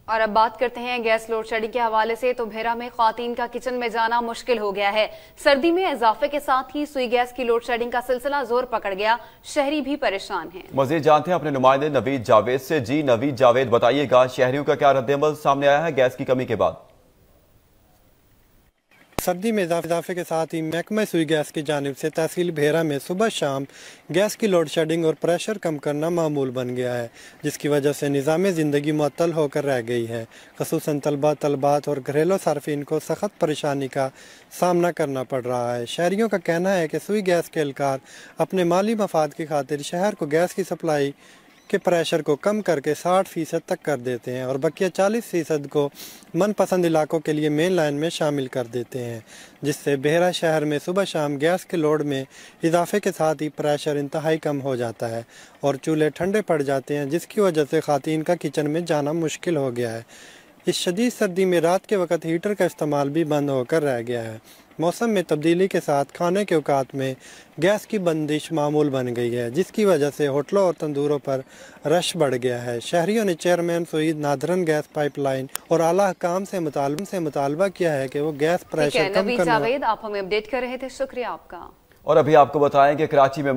اور اب بات کرتے ہیں گیس لوڈ شیڈنگ کے حوالے سے تو بھیرا میں خواتین کا کچن میں جانا مشکل ہو گیا ہے۔ سردی میں اضافے کے ساتھ ہی سوئی گیس کی لوڈ شیڈنگ کا سلسلہ زور پکڑ گیا، شہری بھی پریشان ہیں۔ مزید جانتے ہیں اپنے نمائندے نوید جاوید سے۔ جی نوید جاوید، بتائیے گا شہریوں کا کیا رد عمل سامنے آیا ہے گیس کی کمی کے بعد؟ سردی میں اضافے کے ساتھ ہی محکمہ سوئی گیس کی جانب سے تحصیل بھیرا میں صبح شام گیس کی لوڈ شیڈنگ اور پریشر کم کرنا معمول بن گیا ہے، جس کی وجہ سے نظام زندگی معطل ہو کر رہ گئی ہے۔ خصوصاً طلبات اور گھریلو صارفین کو سخت پریشانی کا سامنا کرنا پڑ رہا ہے۔ شہریوں کا کہنا ہے کہ سوئی گیس کے اہلکار اپنے مالی مفاد کی خاطر شہر کو گیس کی سپلائی کے پریشر کو کم کر کے 60% تک کر دیتے ہیں اور بقیہ 40% کو من پسند علاقوں کے لیے مین لائن میں شامل کر دیتے ہیں، جس سے بھیرا شہر میں صبح شام گیس کے لوڈ میں اضافے کے ساتھ ہی پریشر انتہائی کم ہو جاتا ہے اور چولہے ٹھنڈے پڑ جاتے ہیں، جس کی وجہ سے خواتین کا کچن میں جانا مشکل ہو گیا ہے۔ اس شدید سردی میں رات کے وقت ہیٹر کا استعمال بھی بند ہو کر رہ گیا ہے۔ موسم میں تبدیلی کے ساتھ کھانے کے اوقات میں گیس کی بندش معمول بن گئی ہے، جس کی وجہ سے ہوٹلوں اور تندوروں پر رش بڑھ گیا ہے۔ شہریوں نے چیئرمین سعید نادرن گیس پائپ لائن اور اعلیٰ حکام سے مطالبہ کیا ہے کہ وہ گیس پریشر کم کرنے۔ نوید جاوید، آپ ہمیں اپڈیٹ کر رہے تھے، شکریہ آپ کا۔ اور ابھی آپ کو بتائیں کہ کراچی میں